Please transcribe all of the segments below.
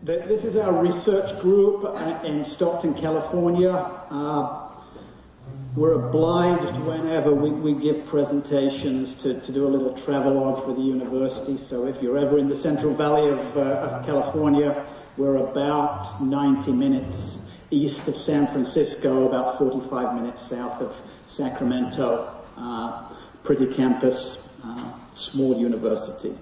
This is our research group in Stockton, California. We're obliged whenever we give presentations to do a little travelogue for the university. So if you're ever in the Central Valley of California, we're about 90 minutes east of San Francisco, about 45 minutes south of Sacramento. Pretty campus, small university.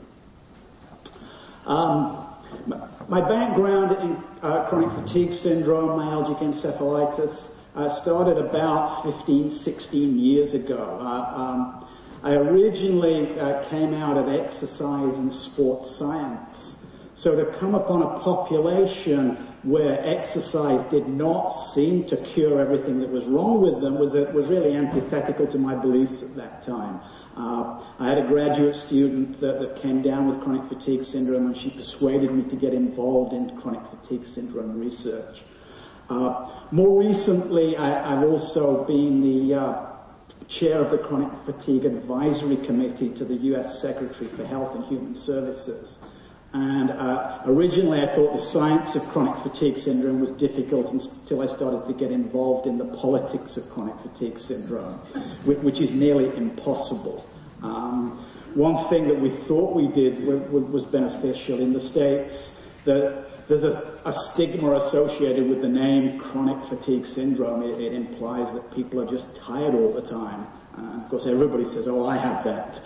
My background in chronic fatigue syndrome, myalgic encephalitis, started about 15, 16 years ago. I originally came out of exercise and sports science. So to come upon a population where exercise did not seem to cure everything that was wrong with them was really antithetical to my beliefs at that time. I had a graduate student that came down with chronic fatigue syndrome, and she persuaded me to get involved in chronic fatigue syndrome research. More recently, I've also been the chair of the Chronic Fatigue Advisory Committee to the U.S. Secretary for Health and Human Services. And originally I thought the science of chronic fatigue syndrome was difficult until I started to get involved in the politics of chronic fatigue syndrome, which is nearly impossible. One thing that we thought we did was beneficial. In the States, there's a stigma associated with the name chronic fatigue syndrome. It implies that people are just tired all the time. Of course, everybody says, oh, I have that.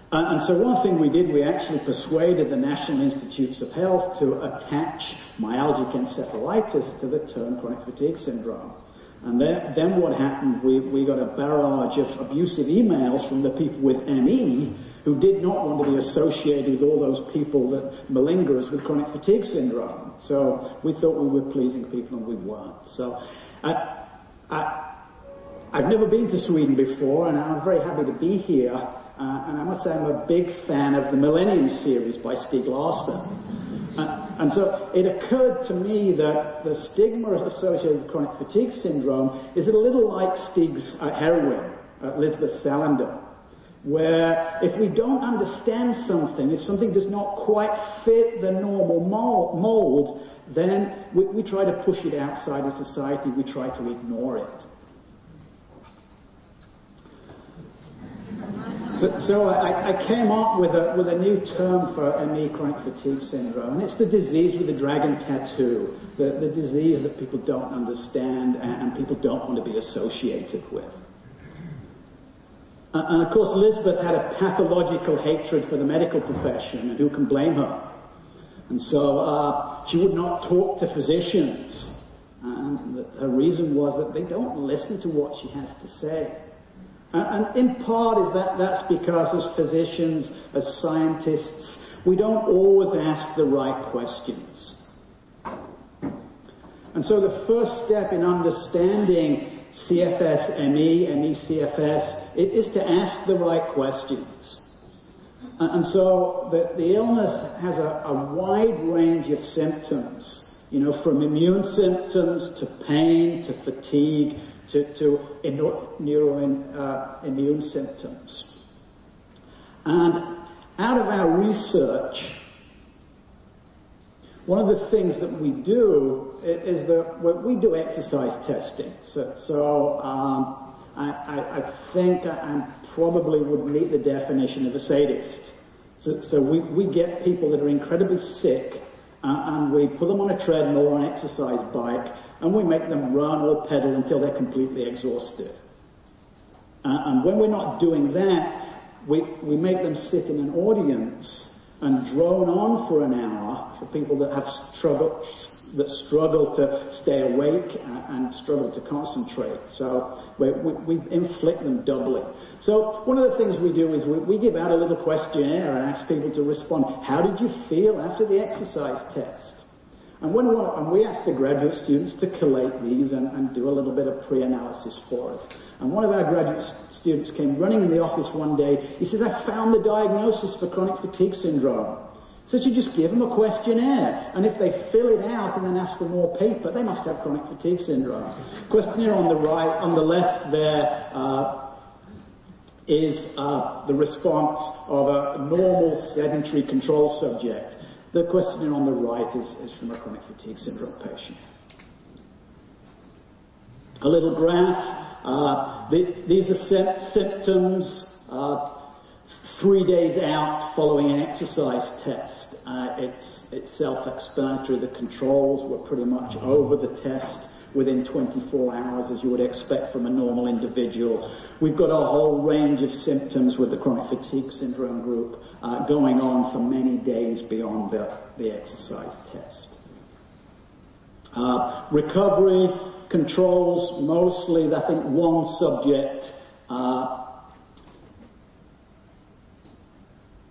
And so one thing we did, we actually persuaded the National Institutes of Health to attach myalgic encephalitis to the term chronic fatigue syndrome. And then what happened, we got a barrage of abusive emails from the people with ME who did not want to be associated with all those people that malinger us with chronic fatigue syndrome. So we thought we were pleasing people and we weren't. So I've never been to Sweden before, and I'm very happy to be here. And I must say I'm a big fan of the Millennium series by Stieg Larsson. And so it occurred to me that the stigma associated with chronic fatigue syndrome is a little like Stieg's heroine, Lisbeth Salander, where if we don't understand something, if something does not quite fit the normal mold, then we try to push it outside of society, we try to ignore it. So I came up with a new term for ME, chronic fatigue syndrome, and it's the disease with the dragon tattoo, the disease that people don't understand and people don't want to be associated with. And of course, Lisbeth had a pathological hatred for the medical profession, and who can blame her? And so she would not talk to physicians, and her reason was that they don't listen to what she has to say. And in part that's because as physicians, as scientists, we don't always ask the right questions. And so the first step in understanding CFS, ME, CFS, is to ask the right questions. And so the illness has a wide range of symptoms, from immune symptoms to pain to fatigue, to neuroimmune symptoms. And out of our research, one of the things that we do is that we do exercise testing. So I think I probably would meet the definition of a sadist. So we get people that are incredibly sick and we put them on a treadmill or an exercise bike, and we make them run or pedal until they're completely exhausted. And when we're not doing that, we make them sit in an audience and drone on for an hour for people that have struggle to stay awake and struggle to concentrate. So we inflict them doubly. So one of the things we do is we give out a little questionnaire and ask people to respond. How did you feel after the exercise test? And we asked the graduate students to collate these and do a little bit of pre-analysis for us. And one of our graduate students came running in the office one day. He says, I found the diagnosis for chronic fatigue syndrome. So you just give them a questionnaire, and if they fill it out and then ask for more paper, they must have chronic fatigue syndrome. Questionnaire on the right, on the left there is the response of a normal sedentary control subject. The questionnaire on the right is from a chronic fatigue syndrome patient. A little graph. These are symptoms 3 days out following an exercise test. It's self-explanatory. The controls were pretty much over the test within 24 hours, as you would expect from a normal individual. We've got a whole range of symptoms with the chronic fatigue syndrome group going on for many days beyond the exercise test. Recovery controls, mostly, I think one subject,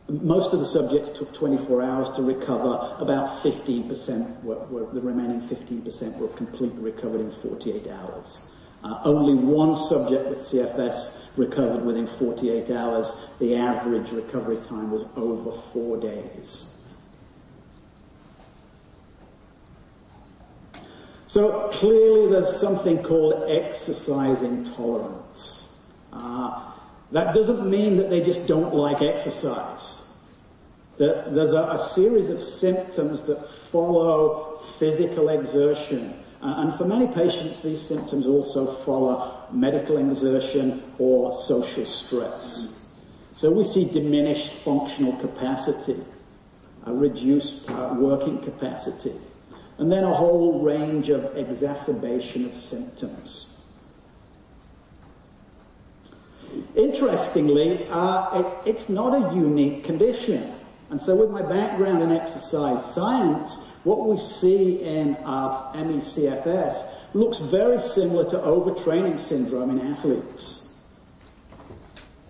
most of the subjects took 24 hours to recover. About 15% the remaining 15% were completely recovered in 48 hours. Only one subject with CFS recovered within 48 hours. The average recovery time was over 4 days. So clearly there's something called exercise intolerance. That doesn't mean that they just don't like exercise. There's a series of symptoms that follow physical exertion. And for many patients, these symptoms also follow medical exertion or social stress. So we see diminished functional capacity, a reduced working capacity, and then a whole range of exacerbation of symptoms. Interestingly, it's not a unique condition. And so with my background in exercise science, what we see in ME/CFS looks very similar to overtraining syndrome in athletes.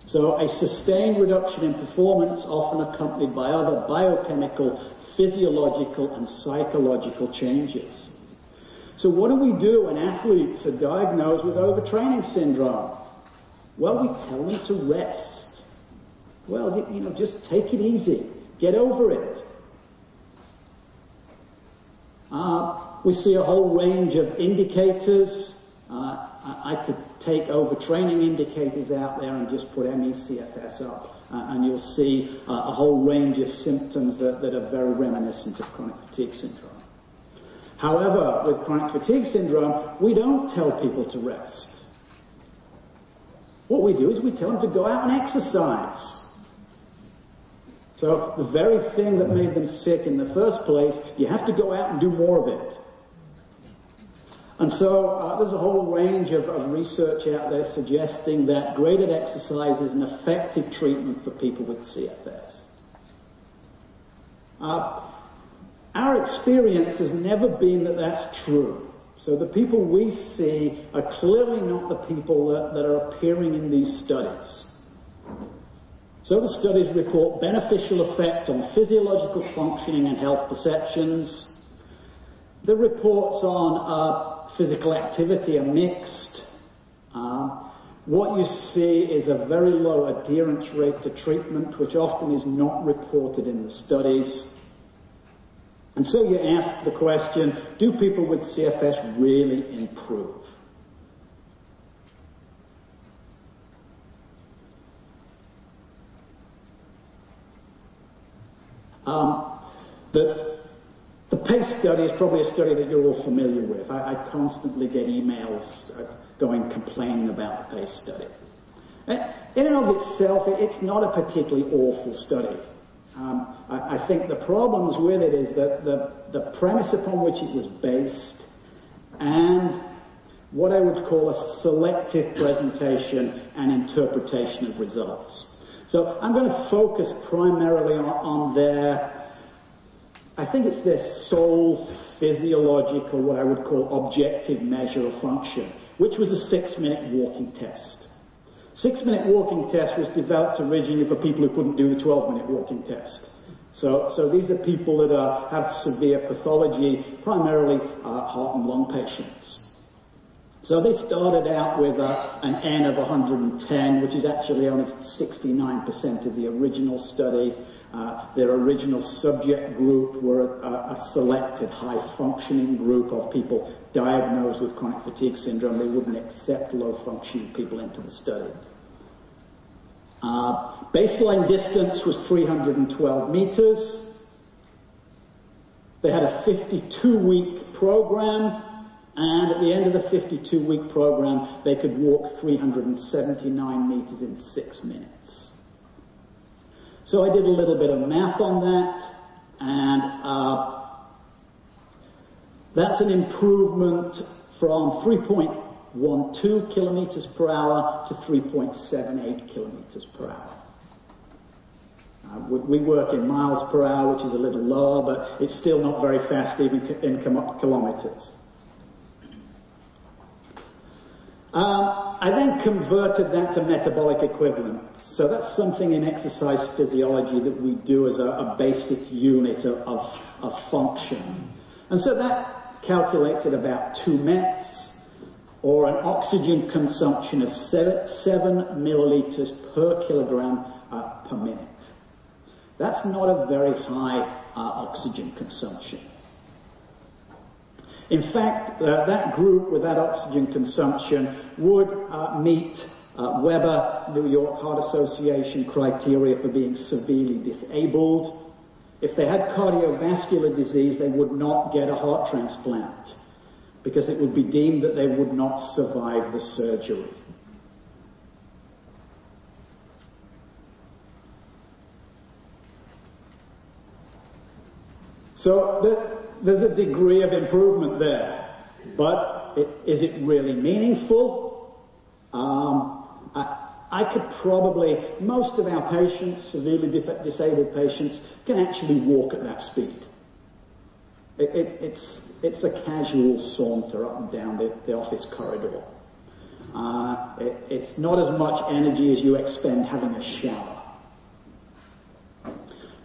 So a sustained reduction in performance, often accompanied by other biochemical, physiological, and psychological changes. So what do we do when athletes are diagnosed with overtraining syndrome? Well, we tell them to rest. Well, just take it easy. Get over it. We see a whole range of indicators. I could take overtraining indicators out there and just put ME/CFS up, and you'll see a whole range of symptoms that are very reminiscent of chronic fatigue syndrome. However, with chronic fatigue syndrome, we don't tell people to rest. What we do is we tell them to go out and exercise. So the very thing that made them sick in the first place, you have to go out and do more of it. And so there's a whole range of research out there suggesting that graded exercise is an effective treatment for people with CFS. Our experience has never been that that's true. So the people we see are clearly not the people that are appearing in these studies. So the studies report beneficial effect on physiological functioning and health perceptions. The reports on physical activity are mixed. What you see is a very low adherence rate to treatment, which often is not reported in the studies. And so you ask the question, do people with CFS really improve? The PACE study is probably a study that you're all familiar with. I constantly get emails complaining about the PACE study. In and of itself, it's not a particularly awful study. I think the problems with it is that the premise upon which it was based and what I would call a selective presentation and interpretation of results. So I'm going to focus primarily on I think it's their sole physiological, what I would call objective measure of function, which was a 6-minute walking test. 6-minute walking test was developed originally for people who couldn't do the 12-minute walking test. So these are people that have severe pathology, primarily heart and lung patients. So they started out with an N of 110, which is actually only 69% of the original study. Their original subject group were a selected high-functioning group of people diagnosed with chronic fatigue syndrome. They wouldn't accept low-functioning people into the study. Baseline distance was 312 meters. They had a 52-week program, and at the end of the 52-week program, they could walk 379 meters in 6 minutes. So I did a little bit of math on that, and that's an improvement from 3.12 kilometers per hour to 3.78 kilometers per hour. We work in miles per hour, which is a little lower, but it's still not very fast even in kilometers. I then converted that to metabolic equivalence. So that's something in exercise physiology that we do as a basic unit of function. And so that calculates at about 2 METs, or an oxygen consumption of 7 milliliters per kilogram per minute. That's not a very high oxygen consumption. In fact, that group with that oxygen consumption would meet Weber, New York Heart Association criteria for being severely disabled. If they had cardiovascular disease, they would not get a heart transplant because it would be deemed that they would not survive the surgery. So there's a degree of improvement there, but is it really meaningful? I could probably, most of our patients, severely disabled patients, can actually walk at that speed. It's a casual saunter up and down the office corridor. It's not as much energy as you expend having a shower.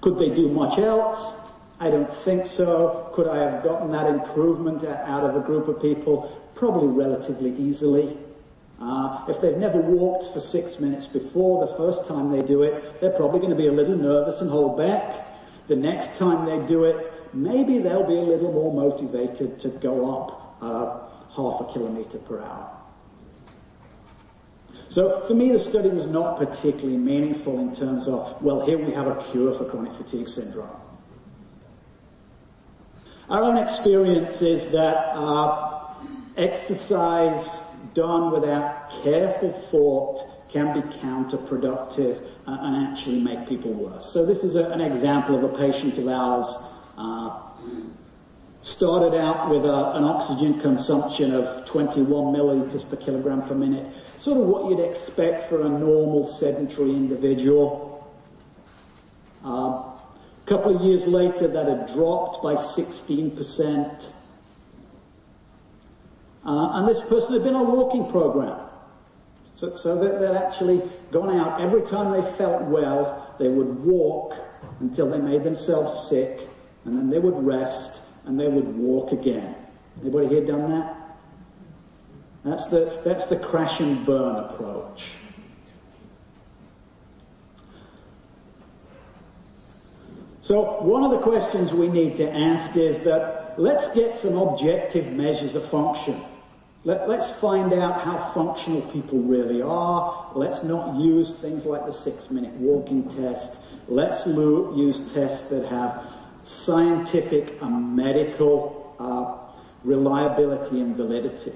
Could they do much else? I don't think so. Could I have gotten that improvement out of a group of people? Probably relatively easily. If they've never walked for 6 minutes before, the first time they do it, they're probably going to be a little nervous and hold back. The next time they do it, maybe they'll be a little more motivated to go up half a kilometer per hour. So for me, the study was not particularly meaningful in terms of, well, here we have a cure for chronic fatigue syndrome. Our own experience is that exercise done without careful thought can be counterproductive and actually make people worse. So this is an example of a patient of ours. Started out with an oxygen consumption of 21 milliliters per kilogram per minute, sort of what you'd expect for a normal sedentary individual. A couple of years later, that had dropped by 16%. And this person had been on a walking program. So they'd actually gone out. Every time they felt well, they would walk until they made themselves sick, and then they would rest, and they would walk again. Anybody here done that? That's the crash and burn approach. So one of the questions we need to ask is that let's get some objective measures of function. Let's find out how functional people really are. Let's not use things like the 6-minute walking test. Let's use tests that have scientific and medical reliability and validity.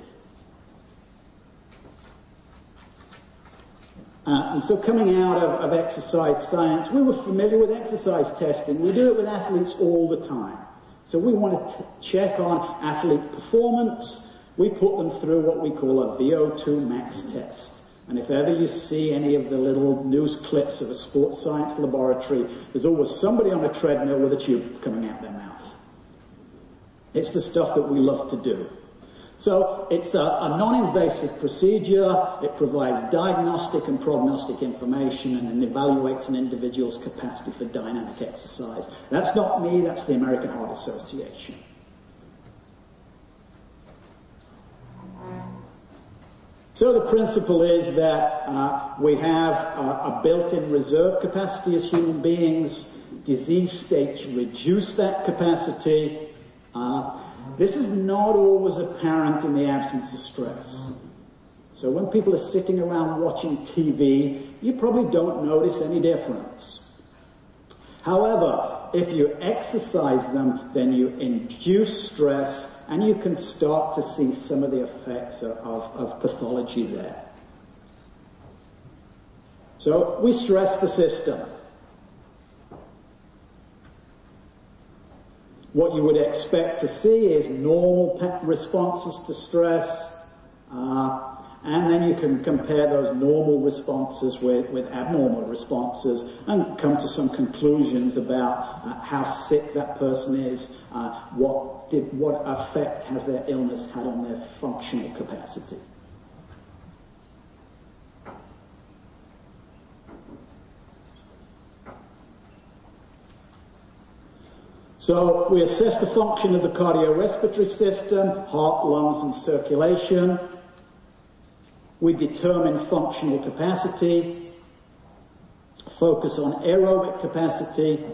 And so coming out of exercise science, we were familiar with exercise testing. We do it with athletes all the time. So we want to check on athlete performance. We put them through what we call a VO2 max test. And if ever you see any of the little news clips of a sports science laboratory, there's always somebody on a treadmill with a tube coming out their mouth. It's the stuff that we love to do. So it's a non-invasive procedure. It provides diagnostic and prognostic information and then evaluates an individual's capacity for dynamic exercise. That's not me, that's the American Heart Association. So the principle is that we have a built-in reserve capacity as human beings. Disease states reduce that capacity. This is not always apparent in the absence of stress. So when people are sitting around watching TV, you probably don't notice any difference. However, if you exercise them, then you induce stress, and you can start to see some of the effects of pathology there. So we stress the system. What you would expect to see is normal responses to stress, and then you can compare those normal responses with abnormal responses and come to some conclusions about how sick that person is, what effect has their illness had on their functional capacity. So we assess the function of the cardiorespiratory system, heart, lungs, and circulation. We determine functional capacity, focus on aerobic capacity.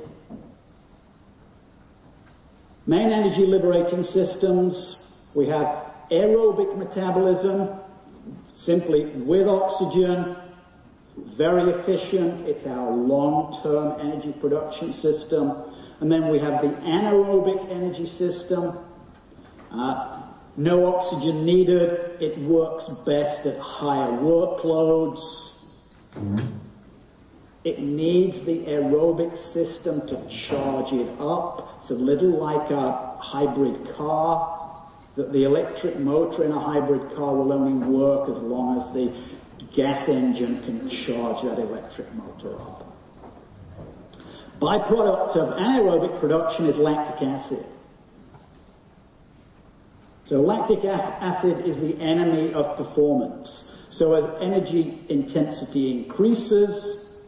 Main energy liberating systems, we have aerobic metabolism, simply with oxygen, very efficient. It's our long-term energy production system. And then we have the anaerobic energy system. No oxygen needed. It works best at higher workloads. It needs the aerobic system to charge it up. It's a little like a hybrid car. The electric motor in a hybrid car will only work as long as the gas engine can charge that electric motor up. Byproduct of anaerobic production is lactic acid. So lactic acid is the enemy of performance. So as energy intensity increases,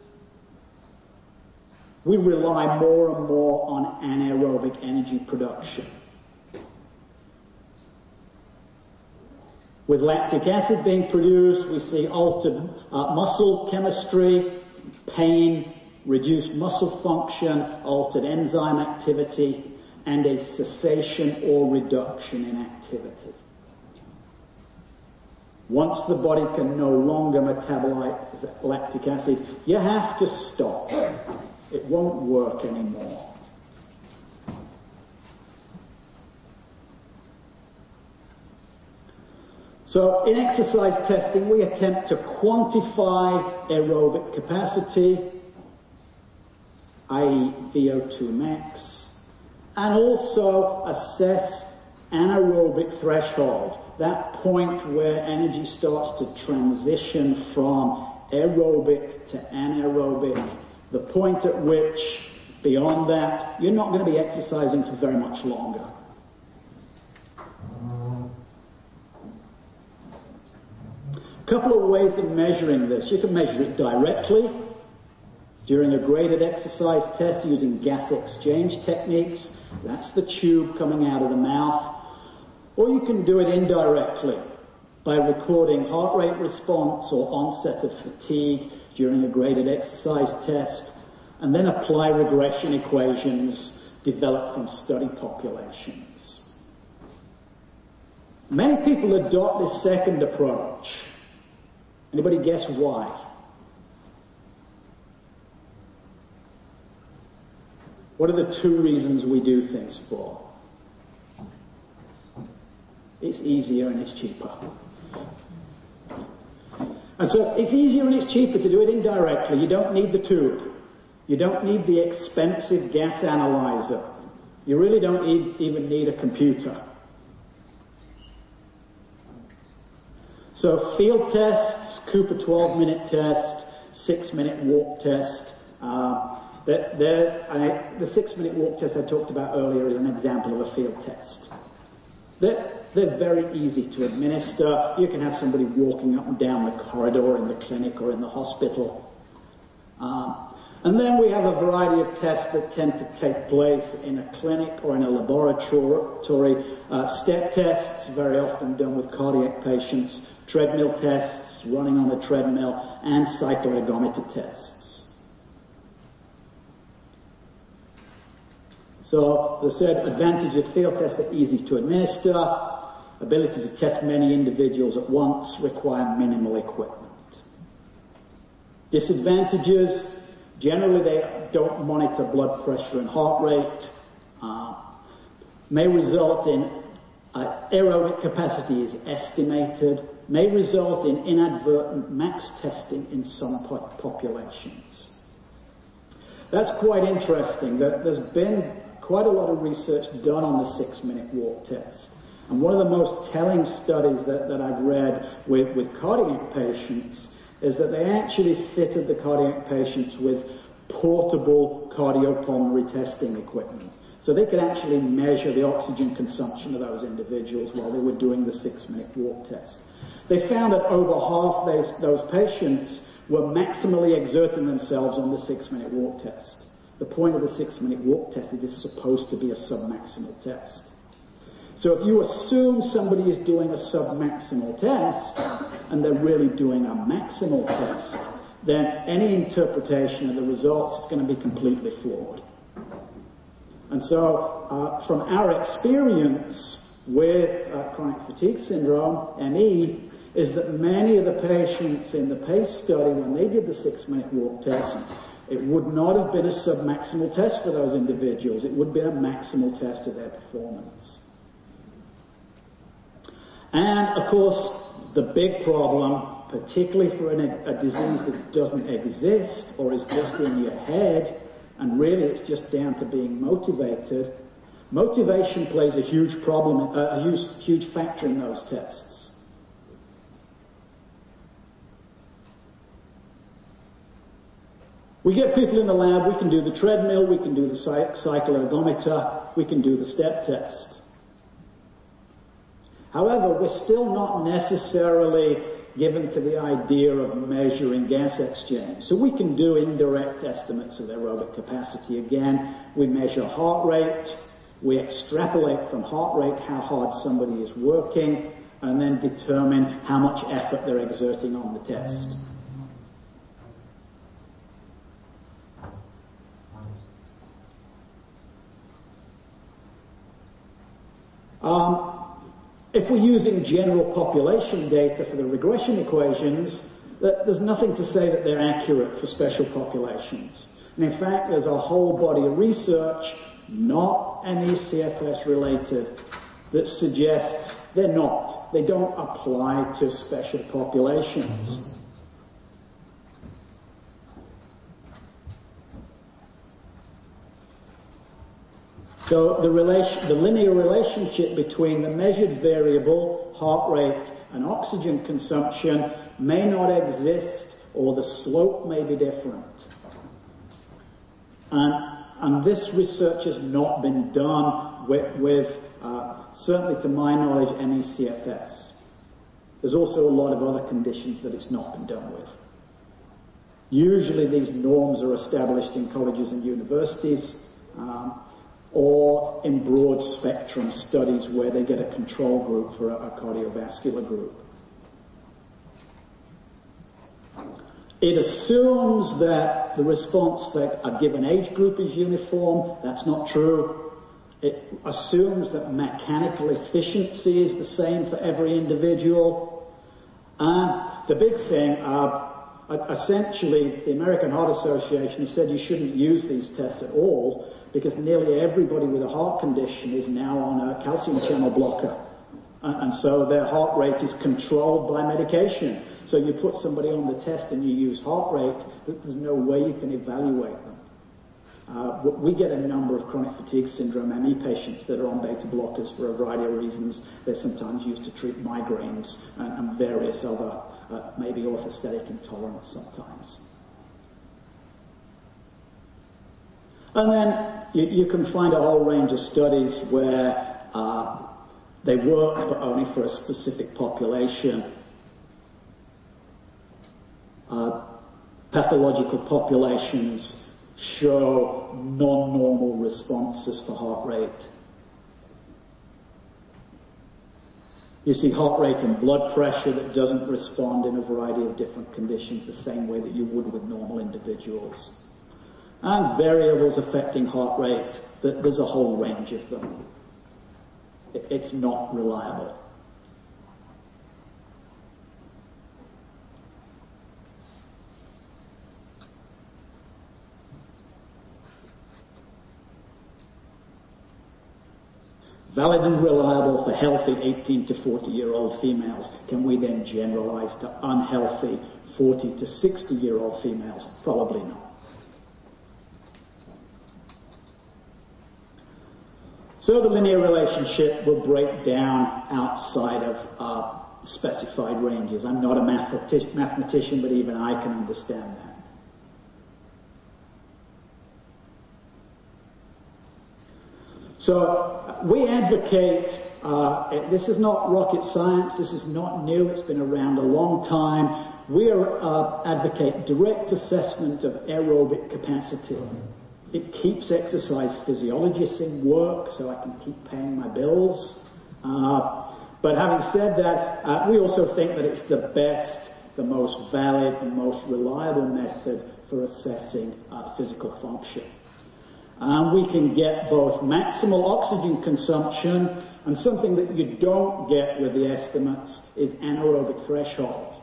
we rely more and more on anaerobic energy production. With lactic acid being produced, we see altered muscle chemistry, pain, reduced muscle function, altered enzyme activity, and a cessation or reduction in activity. Once the body can no longer metabolize lactic acid, you have to stop. It won't work anymore. So in exercise testing, we attempt to quantify aerobic capacity, i.e. VO2 max, and also assess anaerobic threshold, that point where energy starts to transition from aerobic to anaerobic, the point at which, beyond that, you're not going to be exercising for very much longer. A couple of ways of measuring this. You can measure it directly during a graded exercise test using gas exchange techniques. That's the tube coming out of the mouth. Or you can do it indirectly by recording heart rate response or onset of fatigue during a graded exercise test, and then apply regression equations developed from study populations. Many people adopt this second approach. Anybody guess why? What are the two reasons we do things for? It's easier and it's cheaper. And so it's easier and it's cheaper to do it indirectly. You don't need the tube. You don't need the expensive gas analyzer. You really don't even need a computer. So field tests, Cooper 12-minute test, 6-minute walk test. The 6-minute walk test I talked about earlier is an example of a field test. They're very easy to administer. You can have somebody walking up and down the corridor in the clinic or in the hospital. And then we have a variety of tests that tend to take place in a clinic or in a laboratory. Step tests, very often done with cardiac patients. Treadmill tests, running on a treadmill, and cycloergometer tests. So, as I said, advantage of field tests are easy to administer. Ability to test many individuals at once, require minimal equipment. Disadvantages, Generally, they don't monitor blood pressure and heart rate, may result in aerobic capacity is estimated, may result in inadvertent max testing in some populations. That's quite interesting. There's been quite a lot of research done on the 6-minute walk test. And one of the most telling studies that I've read with cardiac patients is that they actually fitted the cardiac patients with portable cardiopulmonary testing equipment. So they could actually measure the oxygen consumption of those individuals while they were doing the 6-minute walk test. They found that over half those patients were maximally exerting themselves on the 6-minute walk test. The point of the 6-minute walk test is it's supposed to be a submaximal test. So if you assume somebody is doing a submaximal test and they're really doing a maximal test, then any interpretation of the results is going to be completely flawed. And so from our experience with chronic fatigue syndrome, ME, is that many of the patients in the PACE study, when they did the 6-minute walk test, it would not have been a submaximal test for those individuals. It would have been a maximal test of their performance. And, of course, the big problem, particularly for a disease that doesn't exist or is just in your head, and really it's just down to being motivated, motivation plays a huge problem, a huge factor in those tests. We get people in the lab, we can do the treadmill, we can do the cycle ergometer, we can do the step test. However, we're still not necessarily given to the idea of measuring gas exchange. So we can do indirect estimates of aerobic capacity. Again, we measure heart rate, we extrapolate from heart rate how hard somebody is working, and then determine how much effort they're exerting on the test. If we're using general population data for the regression equations, there's nothing to say that they're accurate for special populations. And in fact, there's a whole body of research, not any CFS related, that suggests they're not. They don't apply to special populations. So the linear relationship between the measured variable, heart rate, and oxygen consumption may not exist, or the slope may be different. And this research has not been done with certainly to my knowledge, any CFS. There's also a lot of other conditions that it's not been done with. Usually these norms are established in colleges and universities, or in broad spectrum studies where they get a control group for a cardiovascular group. It assumes that the response for a given age group is uniform. That's not true. It assumes that mechanical efficiency is the same for every individual. The big thing, essentially, the American Heart Association has said you shouldn't use these tests at all, because nearly everybody with a heart condition is now on a calcium channel blocker. And so their heart rate is controlled by medication. So you put somebody on the test and you use heart rate, there's no way you can evaluate them. We get a number of chronic fatigue syndrome ME patients that are on beta blockers for a variety of reasons. They're sometimes used to treat migraines and various other, maybe orthostatic intolerance sometimes. And then you can find a whole range of studies where they work, but only for a specific population. Pathological populations show non-normal responses for heart rate. You see heart rate and blood pressure that doesn't respond in a variety of different conditions the same way that you would with normal individuals. And variables affecting heart rate, there's a whole range of them. It's not reliable. valid and reliable for healthy 18 to 40-year-old females. Can we then generalize to unhealthy 40 to 60-year-old females? Probably not. So the linear relationship will break down outside of specified ranges. I'm not a mathematician, but even I can understand that. So we advocate, this is not rocket science, this is not new, it's been around a long time. We advocate direct assessment of aerobic capacity. It keeps exercise physiologists in work so I can keep paying my bills. But having said that, we also think that it's the best, the most valid and most reliable method for assessing physical function. We can get both maximal oxygen consumption, and something that you don't get with the estimates is anaerobic threshold.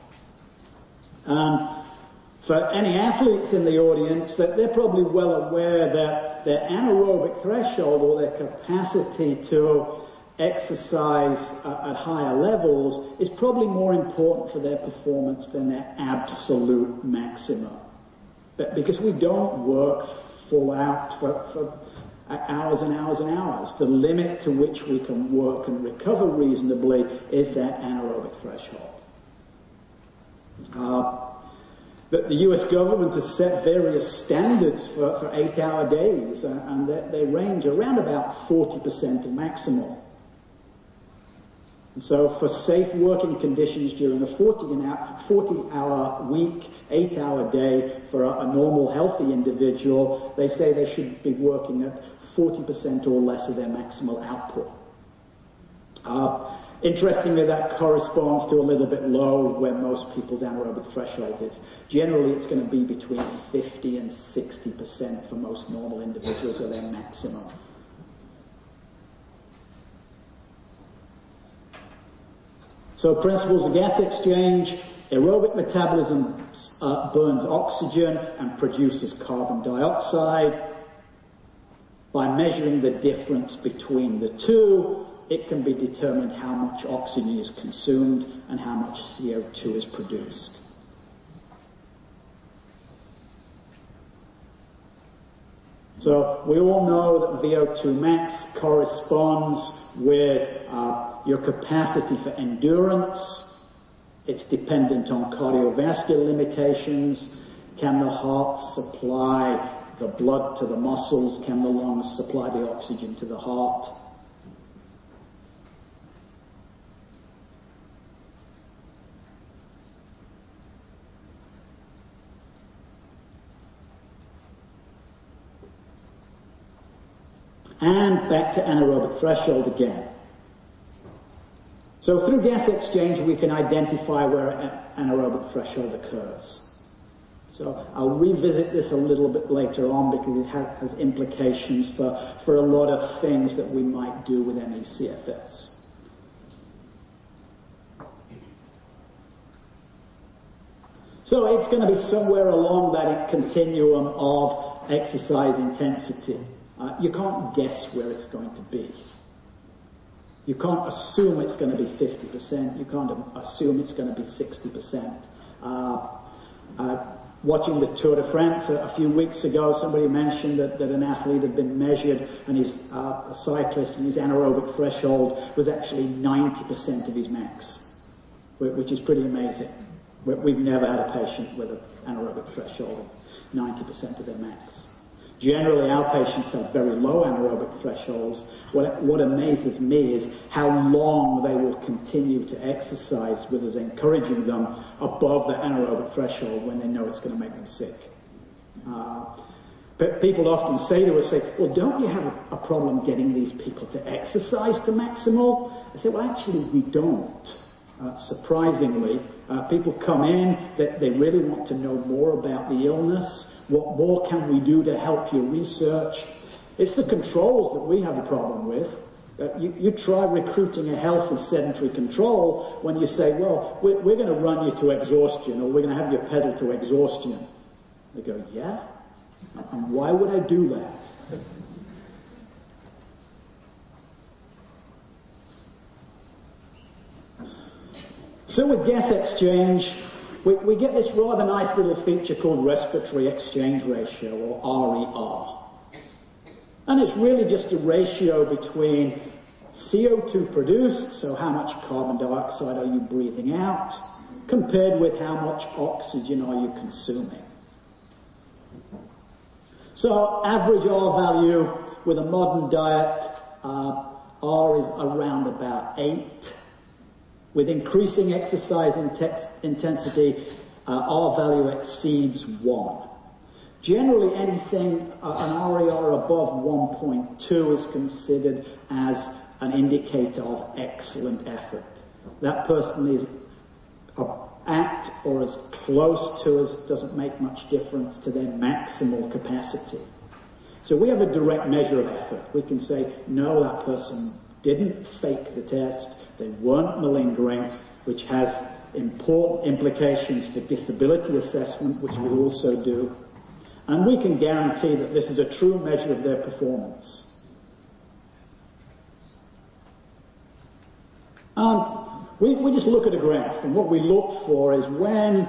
For any athletes in the audience, that they're probably well aware that their anaerobic threshold, or their capacity to exercise at higher levels, is probably more important for their performance than their absolute maximum. But because we don't work full out for hours and hours and hours, the limit to which we can work and recover reasonably is that anaerobic threshold. The US government has set various standards for 8-hour days, and they range around about 40% of maximal. And so for safe working conditions during a 40-hour week, 8-hour day for a normal healthy individual, they say they should be working at 40% or less of their maximal output. Interestingly, that corresponds to a little bit low where most people's anaerobic threshold is. Generally, it's going to be between 50 and 60% for most normal individuals of their maximum. So principles of gas exchange: aerobic metabolism burns oxygen and produces carbon dioxide. By measuring the difference between the two, it can be determined how much oxygen is consumed and how much CO2 is produced. So we all know that VO2 max corresponds with your capacity for endurance. It's dependent on cardiovascular limitations. Can the heart supply the blood to the muscles? Can the lungs supply the oxygen to the heart? And back to anaerobic threshold again. So through gas exchange, we can identify where anaerobic threshold occurs. So I'll revisit this a little bit later on because it has implications for a lot of things that we might do with ME/CFS. So it's going to be somewhere along that continuum of exercise intensity. You can't guess where it's going to be. You can't assume it's going to be 50%. You can't assume it's going to be 60%. Watching the Tour de France a few weeks ago, somebody mentioned that an athlete had been measured, and a cyclist, and his anaerobic threshold was actually 90% of his max, which is pretty amazing. We've never had a patient with an anaerobic threshold of 90% of their max. Generally, our patients have very low anaerobic thresholds. What amazes me is how long they will continue to exercise with us encouraging them above the anaerobic threshold when they know it's going to make them sick. But people often say to us, well, don't you have a problem getting these people to exercise to maximal? I say, well, actually, we don't. Surprisingly, people come in, they really want to know more about the illness. What more can we do to help your research? It's the controls that we have a problem with. You try recruiting a healthy sedentary control when you say, well, we're going to run you to exhaustion, or we're going to have you pedal to exhaustion. They go, yeah? And why would I do that? So with gas exchange, we get this rather nice little feature called respiratory exchange ratio, or RER. And it's really just a ratio between CO2 produced, so how much carbon dioxide are you breathing out, compared with how much oxygen are you consuming. So average R value with a modern diet, R is around about 8. With increasing exercise intensity, R value exceeds 1. Generally, anything, an RER above 1.2 is considered as an indicator of excellent effort. That person is at or as close to as doesn't make much difference to their maximal capacity. So we have a direct measure of effort. We can say, no, that person didn't fake the test, they weren't malingering, which has important implications for disability assessment, which we also do. And we can guarantee that this is a true measure of their performance. We just look at a graph, and what we look for is when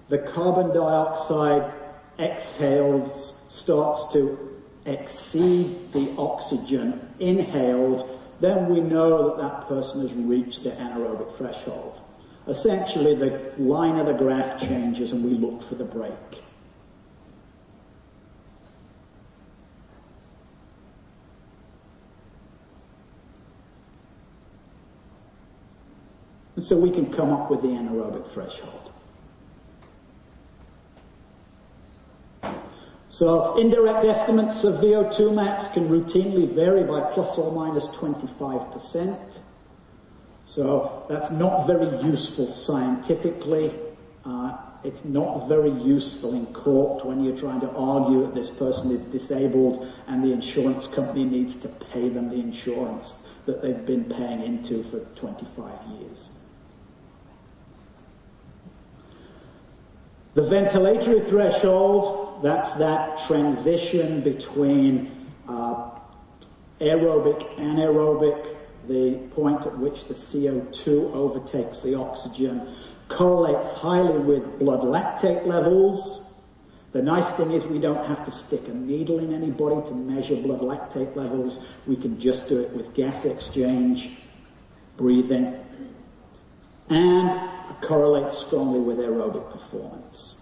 the carbon dioxide exhaled starts to exceed the oxygen inhaled, then we know that that person has reached the anaerobic threshold. Essentially, the line of the graph changes and we look for the break. And so we can come up with the anaerobic threshold. So indirect estimates of VO2 max can routinely vary by plus or minus 25%. So that's not very useful scientifically. It's not very useful in court when you're trying to argue that this person is disabled and the insurance company needs to pay them the insurance that they've been paying into for 25 years. The ventilatory threshold, that's that transition between aerobic, anaerobic, the point at which the CO2 overtakes the oxygen, correlates highly with blood lactate levels. The nice thing is we don't have to stick a needle in anybody to measure blood lactate levels. We can just do it with gas exchange, breathing, and correlates strongly with aerobic performance.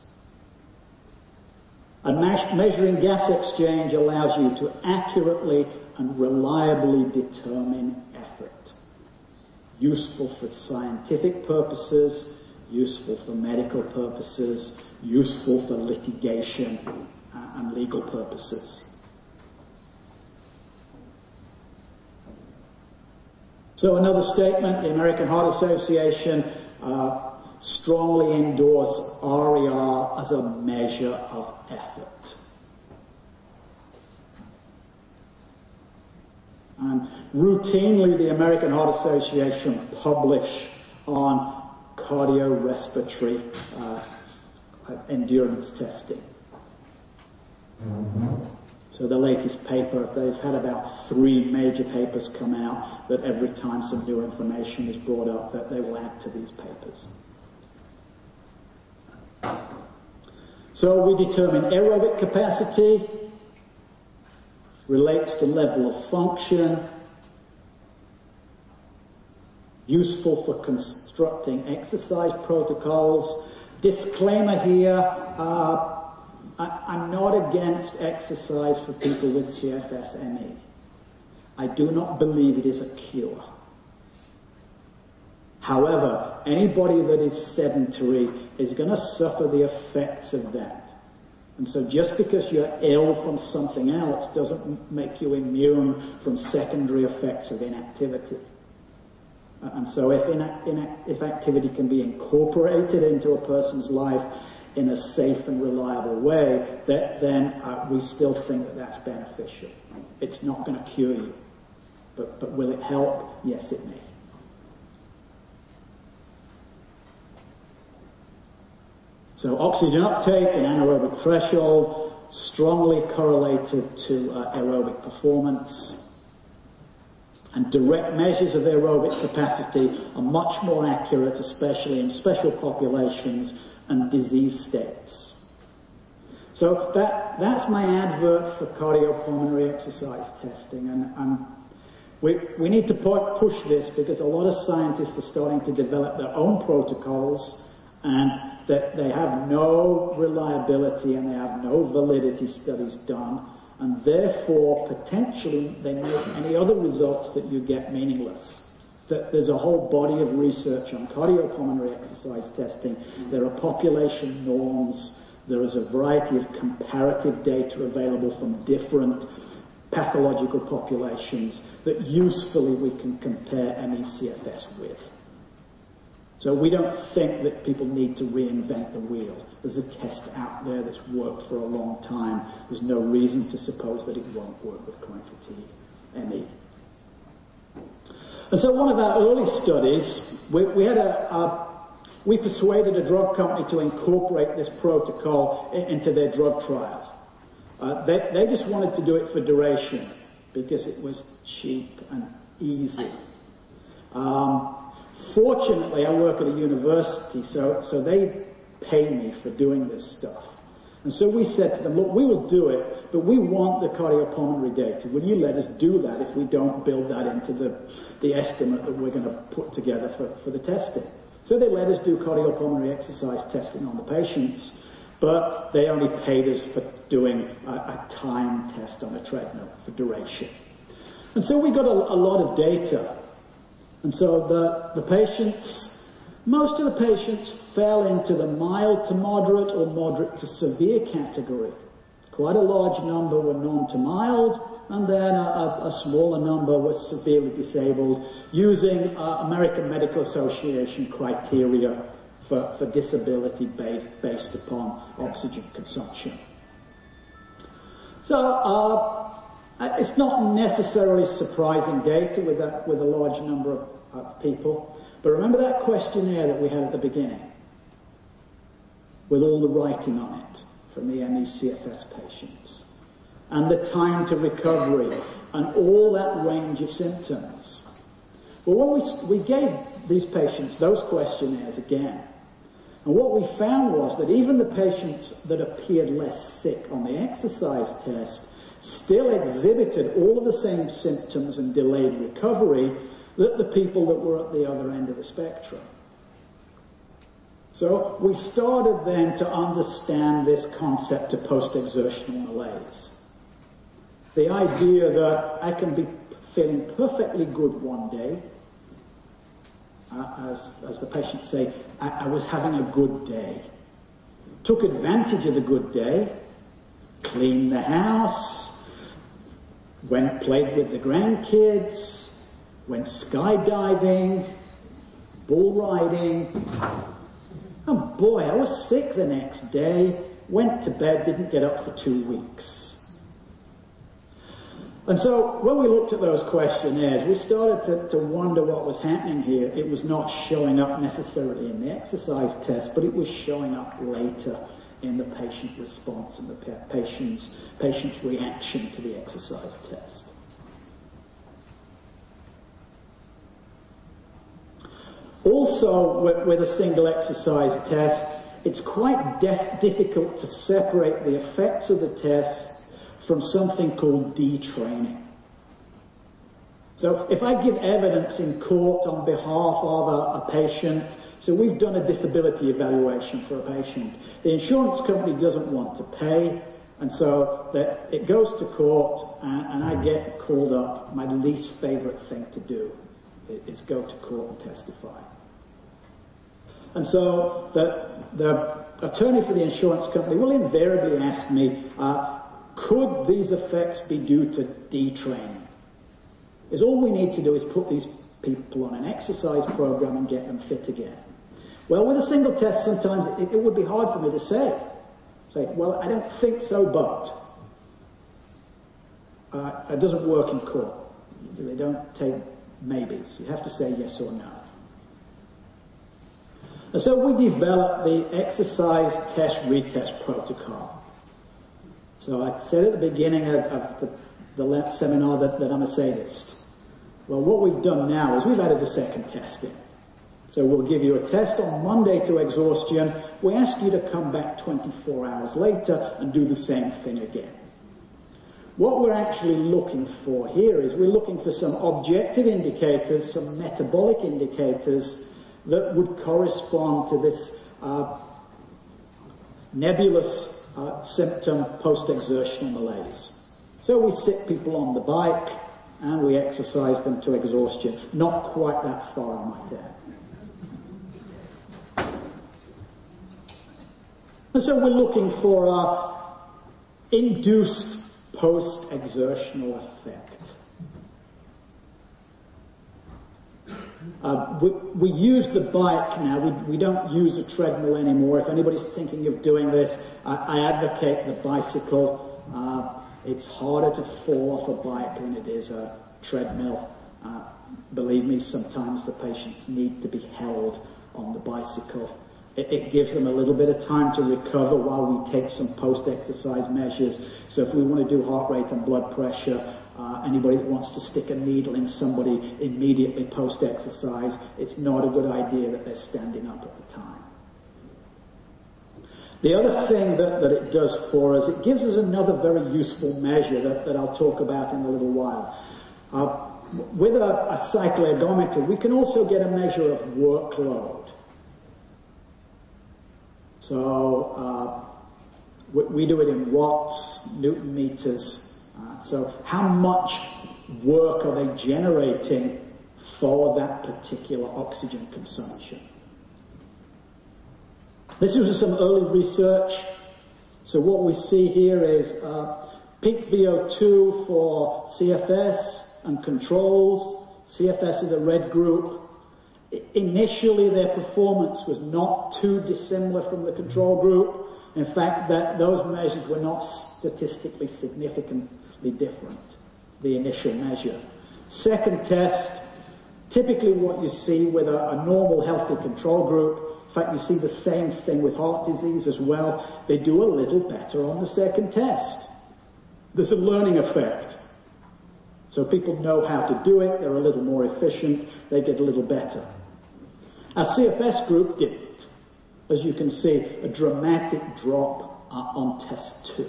And measuring gas exchange allows you to accurately and reliably determine effort. Useful for scientific purposes, useful for medical purposes, useful for litigation and legal purposes. So another statement, the American Heart Association strongly endorse RER as a measure of effort. And routinely the American Heart Association publish on cardiorespiratory endurance testing. So the latest paper, they've had about 3 major papers come out that every time some new information is brought up that they will add to these papers. So we determine aerobic capacity, relates to level of function, useful for constructing exercise protocols. Disclaimer here, I'm not against exercise for people with CFS-ME. I do not believe it is a cure. However, anybody that is sedentary is going to suffer the effects of that. And so just because you're ill from something else doesn't make you immune from secondary effects of inactivity. And so if activity can be incorporated into a person's life in a safe and reliable way, then we still think that that's beneficial. It's not going to cure you. But will it help? Yes, it may. So oxygen uptake and anaerobic threshold strongly correlated to aerobic performance. And direct measures of aerobic capacity are much more accurate, especially in special populations and disease states. So that's my advert for cardiopulmonary exercise testing. And we need to push this because a lot of scientists are starting to develop their own protocols, and that they have no reliability and they have no validity studies done, and therefore potentially they make any other results that you get meaningless. That there's a whole body of research on cardiopulmonary exercise testing. There are population norms. There is a variety of comparative data available from different pathological populations that usefully we can compare ME/CFS with. So we don't think that people need to reinvent the wheel. There's a test out there that's worked for a long time. There's no reason to suppose that it won't work with chronic fatigue, ME. And so one of our early studies, we persuaded a drug company to incorporate this protocol into their drug trial. They just wanted to do it for duration because it was cheap and easy. Fortunately, I work at a university, so they pay me for doing this stuff. And so we said to them, look, we will do it, but we want the cardiopulmonary data. Will you let us do that if we don't build that into the estimate that we're going to put together for the testing? So they let us do cardiopulmonary exercise testing on the patients, but they only paid us for doing a time test on a treadmill for duration. And so we got a lot of data. And so the patients, most of the patients fell into the mild to moderate or moderate to severe category. Quite a large number were non to mild, and then a smaller number were severely disabled using American Medical Association criteria for disability based upon oxygen consumption. So it's not necessarily surprising data with a large number of people, but remember that questionnaire that we had at the beginning with all the writing on it from the ME/CFS patients, and the time to recovery, and all that range of symptoms. Well, when we gave these patients those questionnaires again, and what we found was that even the patients that appeared less sick on the exercise test still exhibited all of the same symptoms and delayed recovery that the people that were at the other end of the spectrum. So we started then to understand this concept of post-exertional malaise. The idea that I can be feeling perfectly good one day, as the patients say, I was having a good day. Took advantage of the good day, cleaned the house, played with the grandkids, went skydiving, bull riding. And boy, I was sick the next day, went to bed, didn't get up for 2 weeks. And so when we looked at those questionnaires, we started to wonder what was happening here. It was not showing up necessarily in the exercise test, but it was showing up later in the patient response and the patient's reaction to the exercise test. Also, with a single exercise test, it's quite difficult to separate the effects of the test from something called detraining. So if I give evidence in court on behalf of a patient, so we've done a disability evaluation for a patient, the insurance company doesn't want to pay, and so it goes to court, and I get called up. My least favorite thing to do is go to court and testify. And so the attorney for the insurance company will invariably ask me, could these effects be due to detraining? Is all we need to do is put these people on an exercise program and get them fit again. Well, with a single test, sometimes it would be hard for me to say, well, I don't think so, but it doesn't work in court. They don't take maybes. You have to say yes or no. And so we developed the exercise test retest protocol. So I said at the beginning of the seminar that I'm a sadist. Well, what we've done now is we've added a second test in. So we'll give you a test on Monday to exhaustion. We ask you to come back 24 hours later and do the same thing again. What we're actually looking for here is we're looking for some objective indicators, some metabolic indicators that would correspond to this nebulous symptom post-exertional malaise. So we sit people on the bike and we exercise them to exhaustion. Not quite that far, I might add. And so we're looking for induced post-exertional effect. We use the bike now. We don't use a treadmill anymore. If anybody's thinking of doing this, I advocate the bicycle. It's harder to fall off a bike than it is a treadmill. Believe me, sometimes the patients need to be held on the bicycle. It gives them a little bit of time to recover while we take some post-exercise measures. So if we want to do heart rate and blood pressure, anybody that wants to stick a needle in somebody immediately post-exercise, it's not a good idea that they're standing up at the time. The other thing that it does for us, it gives us another very useful measure that I'll talk about in a little while. With a cycloergometer, we can also get a measure of workload. So we do it in watts, Newton meters. So how much work are they generating for that particular oxygen consumption? This was some early research. So what we see here is peak VO2 for CFS and controls. CFS is a red group. Initially, their performance was not too dissimilar from the control group. In fact, those measures were not statistically significantly different, the initial measure. Second test, typically what you see with a normal healthy control group, in fact, you see the same thing with heart disease as well. They do a little better on the second test. There's a learning effect. So people know how to do it, they're a little more efficient, they get a little better. Our CFS group didn't. As you can see, a dramatic drop on test 2.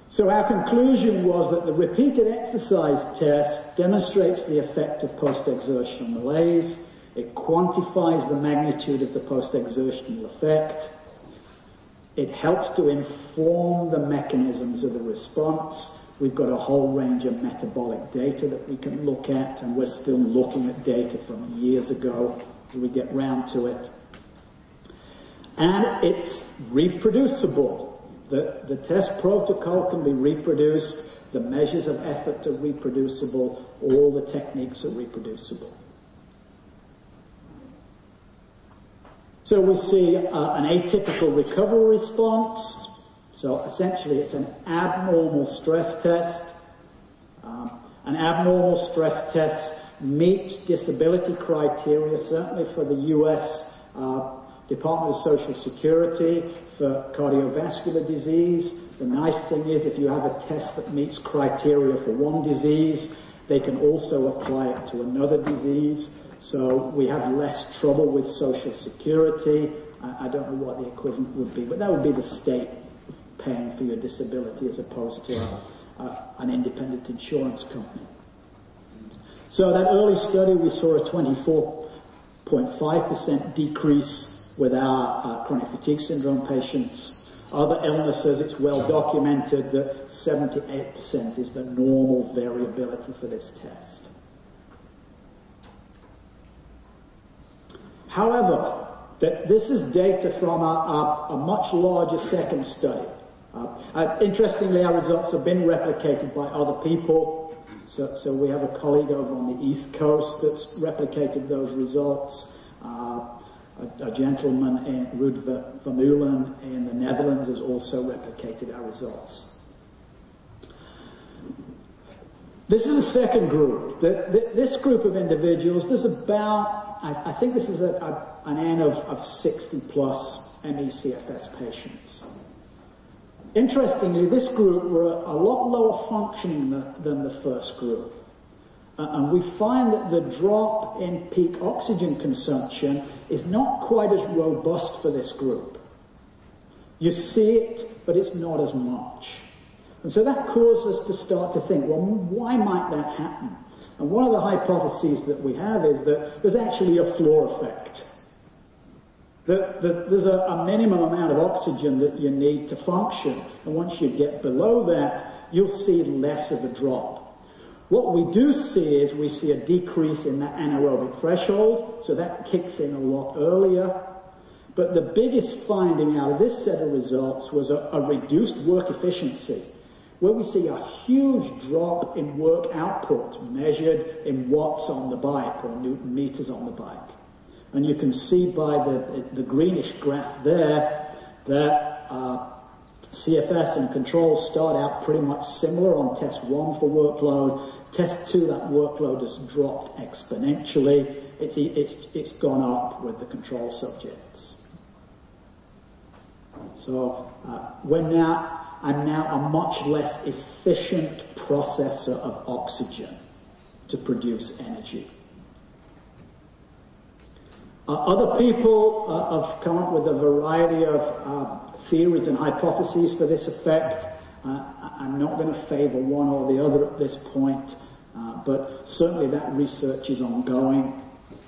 So our conclusion was that the repeated exercise test demonstrates the effect of post-exertional malaise. It quantifies the magnitude of the post-exertional effect. It helps to inform the mechanisms of the response. We've got a whole range of metabolic data that we can look at, and we're still looking at data from years ago till we get round to it. And it's reproducible. The test protocol can be reproduced. The measures of effort are reproducible. All the techniques are reproducible. So we see an atypical recovery response. So essentially it's an abnormal stress test. An abnormal stress test meets disability criteria, certainly for the US Department of Social Security for cardiovascular disease. The nice thing is if you have a test that meets criteria for one disease, they can also apply it to another disease. So we have less trouble with Social Security. I don't know what the equivalent would be, but that would be the state paying for your disability as opposed to an independent insurance company. So that early study, we saw a 24.5% decrease with our chronic fatigue syndrome patients. Other illnesses, it's well documented that 78% is the normal variability for this test. However, this is data from a much larger second study. Interestingly, our results have been replicated by other people. So we have a colleague over on the East Coast that's replicated those results. A gentleman, Ruud Vermeulen, in the Netherlands has also replicated our results. This is a second group. This group of individuals, there's about, I think this is an N of 60 plus ME-CFS patients. Interestingly, this group were a lot lower functioning than the first group. And we find that the drop in peak oxygen consumption is not quite as robust for this group. You see it, but it's not as much. And so that caused us to start to think, well, why might that happen? And one of the hypotheses that we have is that there's actually a floor effect. That there's a minimum amount of oxygen that you need to function, and once you get below that, you'll see less of a drop. What we do see is we see a decrease in that anaerobic threshold, so that kicks in a lot earlier. But the biggest finding out of this set of results was a reduced work efficiency, where we see a huge drop in work output measured in watts on the bike or Newton meters on the bike. And you can see by the greenish graph there that CFS and controls start out pretty much similar on test 1 for workload. Test 2, that workload has dropped exponentially. It's gone up with the control subjects. So I'm now a much less efficient processor of oxygen to produce energy. Other people have come up with a variety of theories and hypotheses for this effect. I'm not going to favor one or the other at this point, but certainly that research is ongoing,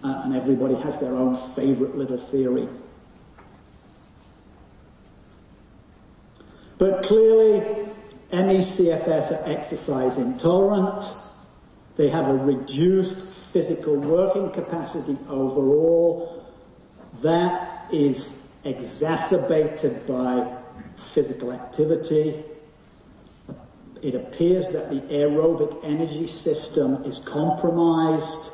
and everybody has their own favorite little theory. But clearly, ME/CFS are exercise intolerant. They have a reduced physical working capacity overall. That is exacerbated by physical activity. It appears that the aerobic energy system is compromised,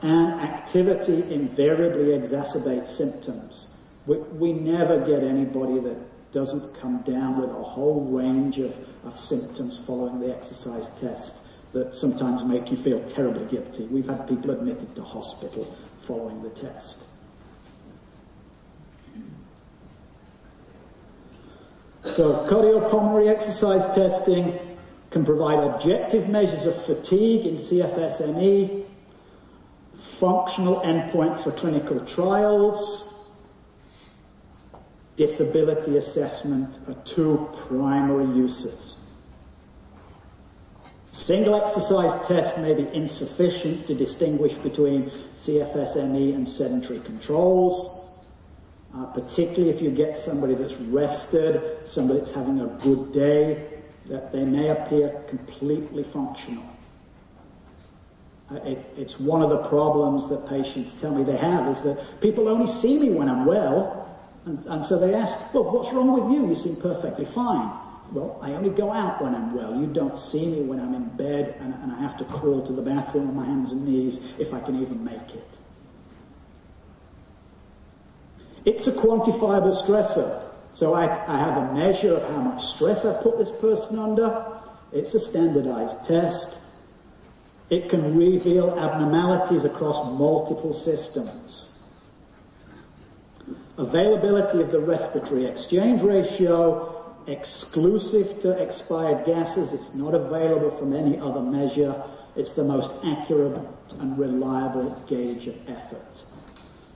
and activity invariably exacerbates symptoms. We never get anybody that doesn't come down with a whole range of symptoms following the exercise test that sometimes make you feel terribly guilty. We've had people admitted to hospital following the test. So cardiopulmonary exercise testing can provide objective measures of fatigue in CFS-ME, functional endpoint for clinical trials. Disability assessment are two primary uses. Single exercise test may be insufficient to distinguish between CFS-ME and sedentary controls, particularly if you get somebody that's rested, somebody that's having a good day, that they may appear completely functional. It's one of the problems that patients tell me they have, is that people only see me when I'm well, and so they ask, well, what's wrong with you? You seem perfectly fine. Well, I only go out when I'm well. You don't see me when I'm in bed and I have to crawl to the bathroom on my hands and knees if I can even make it. It's a quantifiable stressor. So I have a measure of how much stress I put this person under. It's a standardized test. It can reveal abnormalities across multiple systems. Availability of the respiratory exchange ratio, exclusive to expired gases. It's not available from any other measure. It's the most accurate and reliable gauge of effort.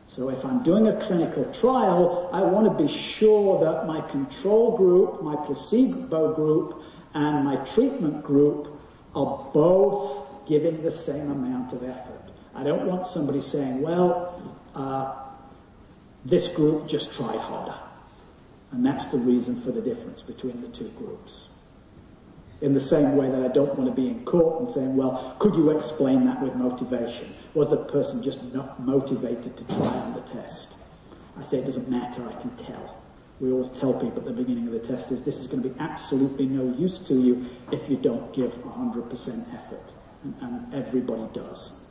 So if I'm doing a clinical trial, I want to be sure that my control group, my placebo group, and my treatment group are both giving the same amount of effort. I don't want somebody saying, well, this group just tried harder. And that's the reason for the difference between the two groups. In the same way that I don't want to be in court and saying, well, could you explain that with motivation? Was the person just not motivated to try on the test? I say it doesn't matter, I can tell. We always tell people at the beginning of the test is this is going to be absolutely no use to you if you don't give 100% effort. And everybody does.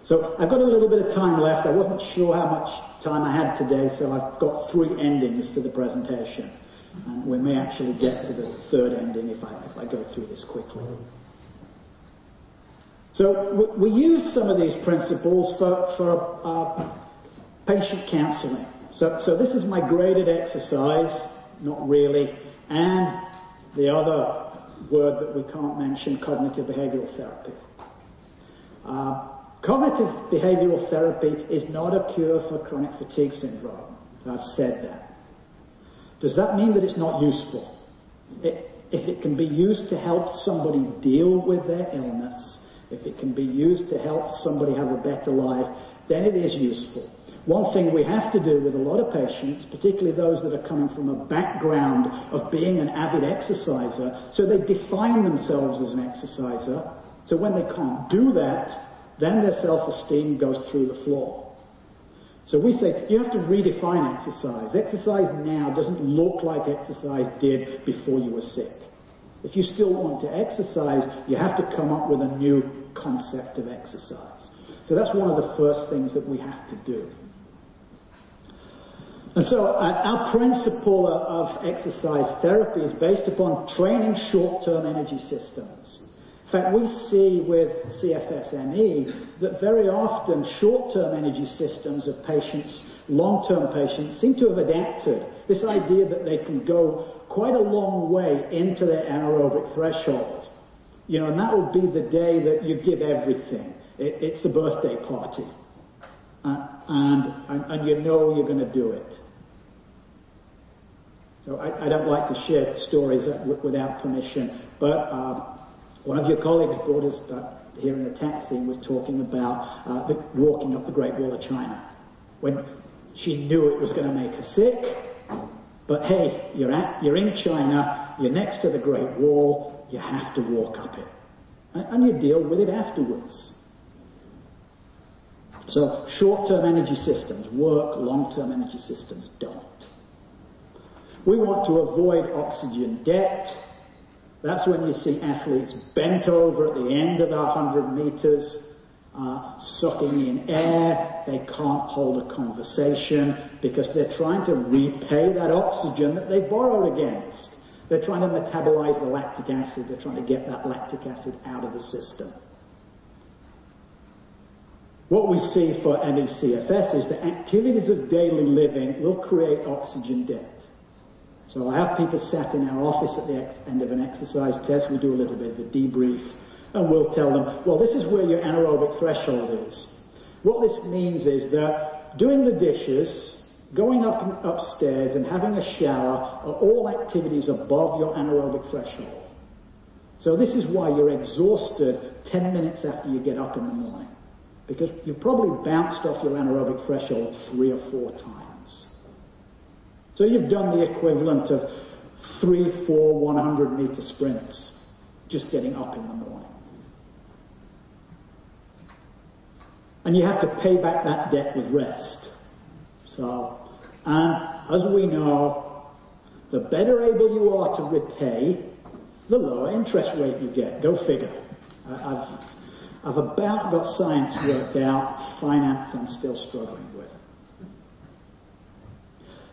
So I've got a little bit of time left. I wasn't sure how much time I had today, so I've got 3 endings to the presentation. And we may actually get to the 3rd ending if I go through this quickly. So we use some of these principles for patient counseling. So this is my graded exercise, not really, and the other word that we can't mention, cognitive behavioral therapy. Cognitive behavioral therapy is not a cure for chronic fatigue syndrome. I've said that. Does that mean that it's not useful? If it can be used to help somebody deal with their illness, if it can be used to help somebody have a better life, then it is useful. One thing we have to do with a lot of patients, particularly those that are coming from a background of being an avid exerciser, so they define themselves as an exerciser, so when they can't do that, then their self-esteem goes through the floor. So we say, you have to redefine exercise. Exercise now doesn't look like exercise did before you were sick. If you still want to exercise, you have to come up with a new concept of exercise. So that's one of the first things that we have to do. And so our principle of exercise therapy is based upon training short-term energy systems. In fact, we see with CFS-ME that very often short-term energy systems of patients, long-term patients, seem to have adapted. This idea that they can go quite a long way into their anaerobic threshold. You know, and that will be the day that you give everything. It's a birthday party. And you know you're going to do it. So I don't like to share stories without permission, but one of your colleagues brought us here in a taxi and was talking about walking up the Great Wall of China, when she knew it was going to make her sick, but hey, you're in China, you're next to the Great Wall, you have to walk up it, and you deal with it afterwards. So short-term energy systems work, long-term energy systems don't. We want to avoid oxygen debt. That's when you see athletes bent over at the end of the 100 meters, sucking in air. They can't hold a conversation because they're trying to repay that oxygen that they've borrowed against. They're trying to metabolize the lactic acid. They're trying to get that lactic acid out of the system. What we see for ME/CFS is that activities of daily living will create oxygen debt. So I have people sat in our office at the end of an exercise test. We do a little bit of a debrief, and we'll tell them, well, this is where your anaerobic threshold is. What this means is that doing the dishes, going up and upstairs, and having a shower are all activities above your anaerobic threshold. So this is why you're exhausted 10 minutes after you get up in the morning, because you've probably bounced off your anaerobic threshold 3 or 4 times. So you've done the equivalent of 3, 4 100-meter sprints just getting up in the morning. And you have to pay back that debt with rest. So, and as we know, the better able you are to repay, the lower interest rate you get. Go figure. I've about got science worked out. Finance I'm still struggling with.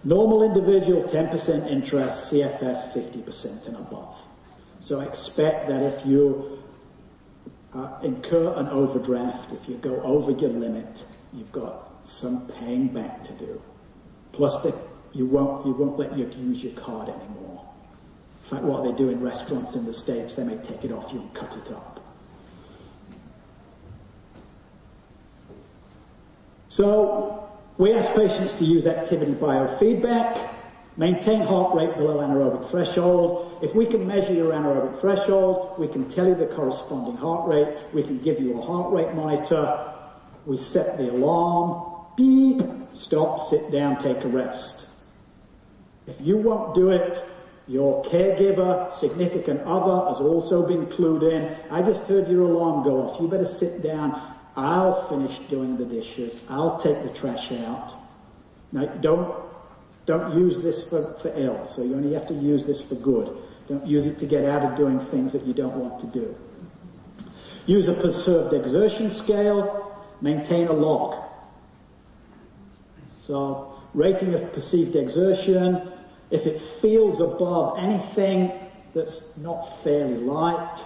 Normal individual, 10% interest, CFS 50% and above. So expect that if you incur an overdraft, if you go over your limit, you've got some paying back to do. Plus that you won't let you use your card anymore. In fact, what they do in restaurants in the States, they may take it off you and cut it up. So we ask patients to use activity biofeedback, maintain heart rate below anaerobic threshold. If we can measure your anaerobic threshold, we can tell you the corresponding heart rate, we can give you a heart rate monitor, we set the alarm, beep, stop, sit down, take a rest. If you won't do it, your caregiver, significant other has also been clued in. I just heard your alarm go off, you better sit down. I'll finish doing the dishes. I'll take the trash out. Now, don't use this for ill, so you only have to use this for good. Don't use it to get out of doing things that you don't want to do. Use a perceived exertion scale. Maintain a log. So, rating of perceived exertion. If it feels above anything that's not fairly light,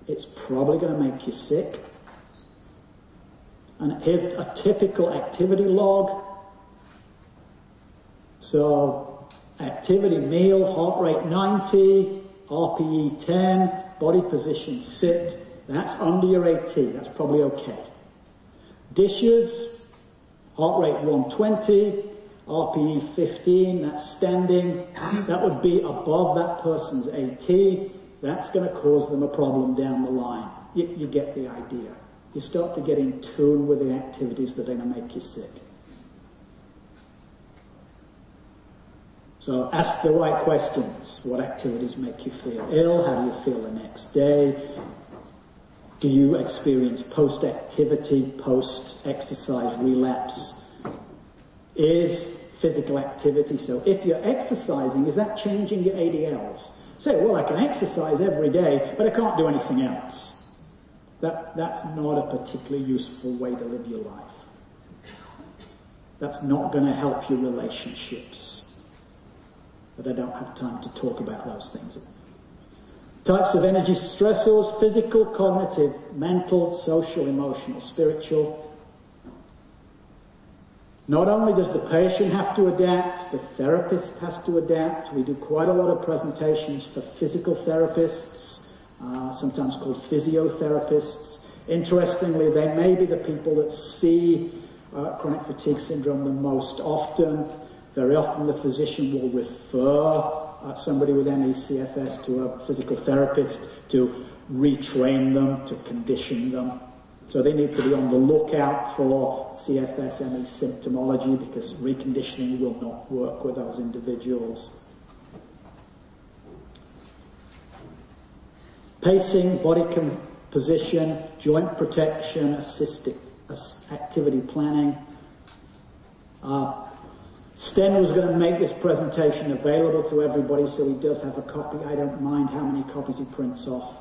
it's probably going to make you sick. And here's a typical activity log. So, activity, meal, heart rate 90, RPE 10, body position sit, that's under your AT, that's probably okay. Dishes, heart rate 120, RPE 15, that's standing, that would be above that person's AT, that's going to cause them a problem down the line. You get the idea. You start to get in tune with the activities that are going to make you sick. So ask the right questions. What activities make you feel ill? How do you feel the next day? Do you experience post-activity, post-exercise relapse? Is physical activity, so if you're exercising, is that changing your ADLs? Say, well, I can exercise every day, but I can't do anything else. That's not a particularly useful way to live your life. That's not going to help your relationships. But I don't have time to talk about those things. Types of energy stressors: physical, cognitive, mental, social, emotional, spiritual. Not only does the patient have to adapt, the therapist has to adapt. We do quite a lot of presentations for physical therapists, sometimes called physiotherapists. Interestingly, they may be the people that see chronic fatigue syndrome the most often. Very often the physician will refer somebody with CFS to a physical therapist to retrain them, to condition them. So they need to be on the lookout for CFS ME symptomology, because reconditioning will not work with those individuals. Pacing, body composition, joint protection, assisted activity planning. Sten was going to make this presentation available to everybody, so he does have a copy. I don't mind how many copies he prints off.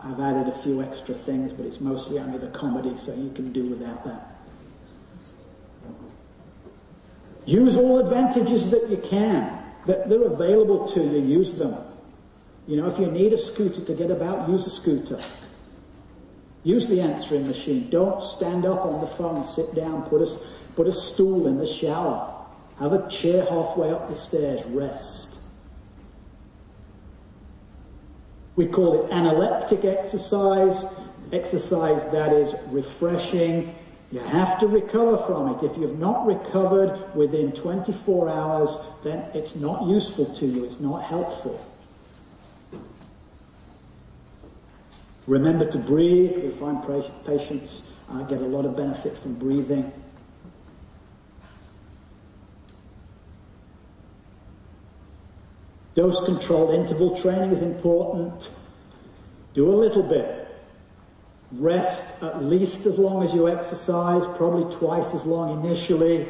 I've added a few extra things, but it's mostly only the comedy, so you can do without that. Use all advantages that you can, that they're available to you. Use them. You know, if you need a scooter to get about, use a scooter. Use the answering machine. Don't stand up on the phone, sit down, put a stool in the shower. Have a chair halfway up the stairs, rest. We call it analeptic exercise that is refreshing. You have to recover from it. If you've not recovered within 24 hours, then it's not useful to you, it's not helpful. Remember to breathe. We find patients get a lot of benefit from breathing. Dose-controlled interval training is important. Do a little bit. Rest at least as long as you exercise, probably twice as long initially.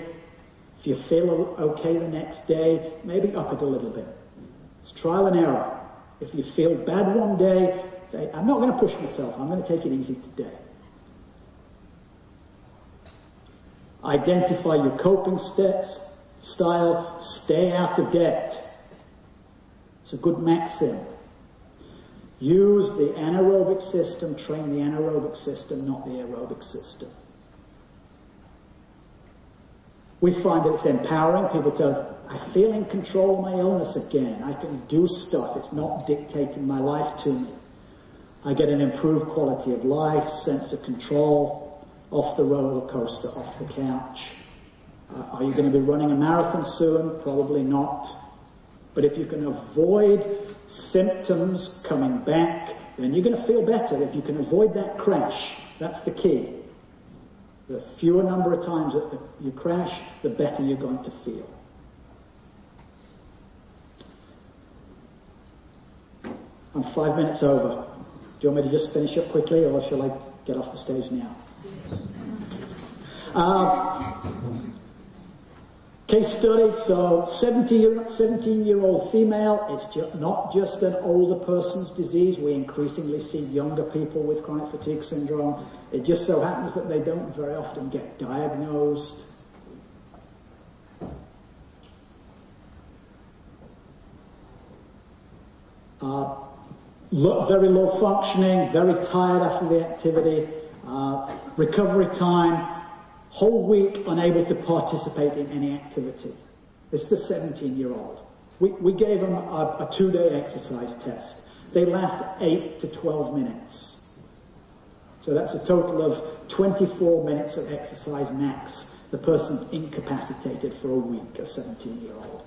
If you feel okay the next day, maybe up it a little bit. It's trial and error. If you feel bad one day, say, I'm not going to push myself, I'm going to take it easy today. Identify your coping style, stay out of debt. It's a good maxim. Use the anaerobic system, train the anaerobic system, not the aerobic system. We find that it's empowering. People tell us, I feel in control of my illness again. I can do stuff. It's not dictating my life to me. I get an improved quality of life, sense of control, off the roller coaster, off the couch. Are you going to be running a marathon soon? Probably not. But if you can avoid symptoms coming back, then you're going to feel better. If you can avoid that crash, that's the key. The fewer number of times that you crash, the better you're going to feel. I'm 5 minutes over. Do you want me to just finish up quickly, or shall I get off the stage now? Case study, so 17-year-old female. It's not just an older person's disease. We increasingly see younger people with chronic fatigue syndrome. It just so happens that they don't very often get diagnosed. Very low functioning, very tired after the activity, recovery time, whole week unable to participate in any activity. It's the 17-year-old. We gave them a 2-day exercise test. They last 8 to 12 minutes. So that's a total of 24 minutes of exercise max. The person's incapacitated for a week, a 17-year-old.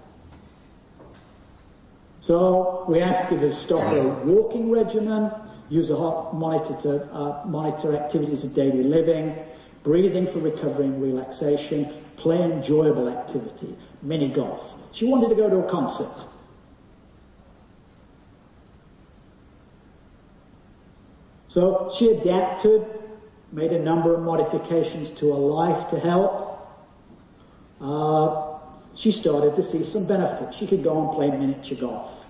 So we asked you to stop a walking regimen, use a heart monitor to monitor activities of daily living, breathing for recovery and relaxation, play enjoyable activity, mini golf. She wanted to go to a concert. So she adapted, made a number of modifications to her life to help. She started to see some benefit. She could go and play miniature golf.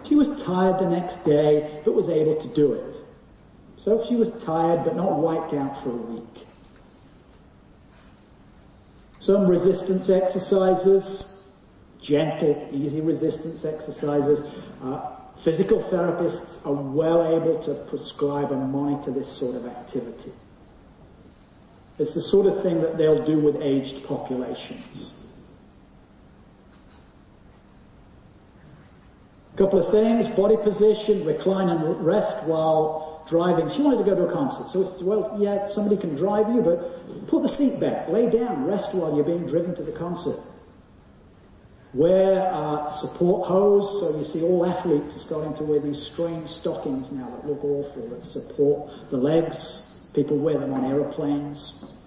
She was tired the next day, but was able to do it. So she was tired, but not wiped out for a week. Some resistance exercises, gentle, easy resistance exercises. Physical therapists are well able to prescribe and monitor this sort of activity. It's the sort of thing that they'll do with aged populations. A couple of things: body position, recline and rest while driving. She wanted to go to a concert, so it's, well, yeah, somebody can drive you, but put the seat back, lay down, rest while you're being driven to the concert. Wear support hose, so you see all athletes are starting to wear these strange stockings now that look awful, that support the legs. People wear them on aeroplanes.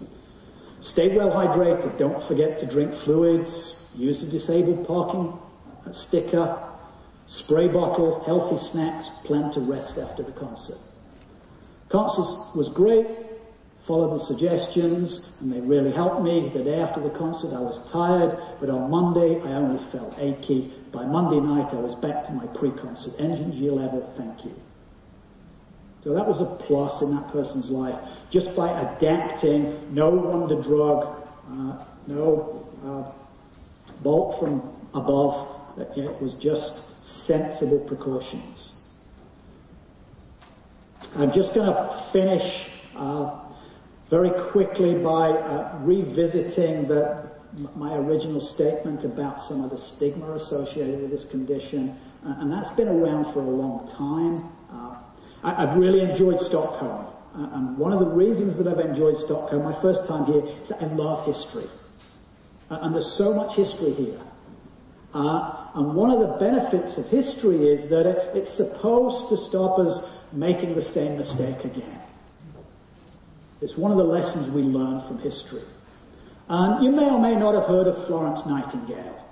Stay well hydrated, don't forget to drink fluids, use the disabled parking sticker, spray bottle, healthy snacks, plan to rest after the concert. Concert was great, followed the suggestions, and they really helped me. The day after the concert I was tired, but on Monday I only felt achy. By Monday night I was back to my pre-concert energy level, thank you. So that was a plus in that person's life, just by adapting, no wonder drug, no bolt from above. It was just sensible precautions. I'm just going to finish very quickly by revisiting my original statement about some of the stigma associated with this condition, and that's been around for a long time. I've really enjoyed Stockholm, and one of the reasons that I've enjoyed Stockholm, my first time here, is that I love history, and there's so much history here. And one of the benefits of history is that it's supposed to stop us making the same mistake again. It's one of the lessons we learn from history. And you may or may not have heard of Florence Nightingale.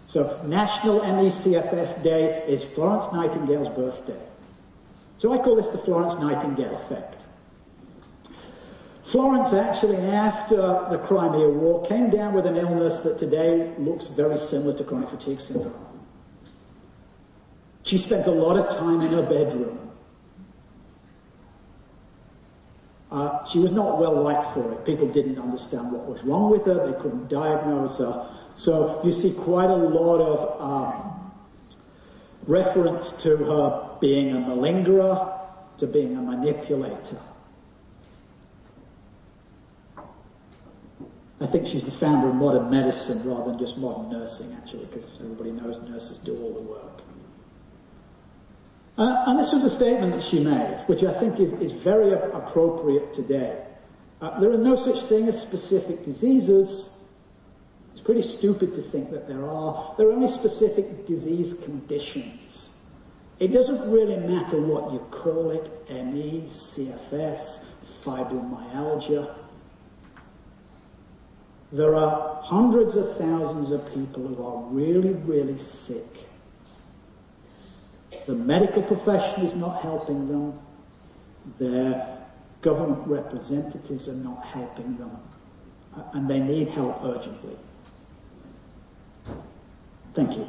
So National CFS Day is Florence Nightingale's birthday. So I call this the Florence Nightingale effect. Florence actually, after the Crimea War, came down with an illness that today looks very similar to chronic fatigue syndrome. She spent a lot of time in her bedroom. She was not well liked for it. People didn't understand what was wrong with her. They couldn't diagnose her. So you see quite a lot of reference to her being a malingerer, to being a manipulator. I think she's the founder of modern medicine rather than just modern nursing, actually, because everybody knows nurses do all the work. And this was a statement that she made, which I think is very appropriate today. There are no such thing as specific diseases. It's pretty stupid to think that there are. There are only specific disease conditions. It doesn't really matter what you call it, ME, CFS, fibromyalgia. There are hundreds of thousands of people who are really, really sick. The medical profession is not helping them. Their government representatives are not helping them. And they need help urgently. Thank you.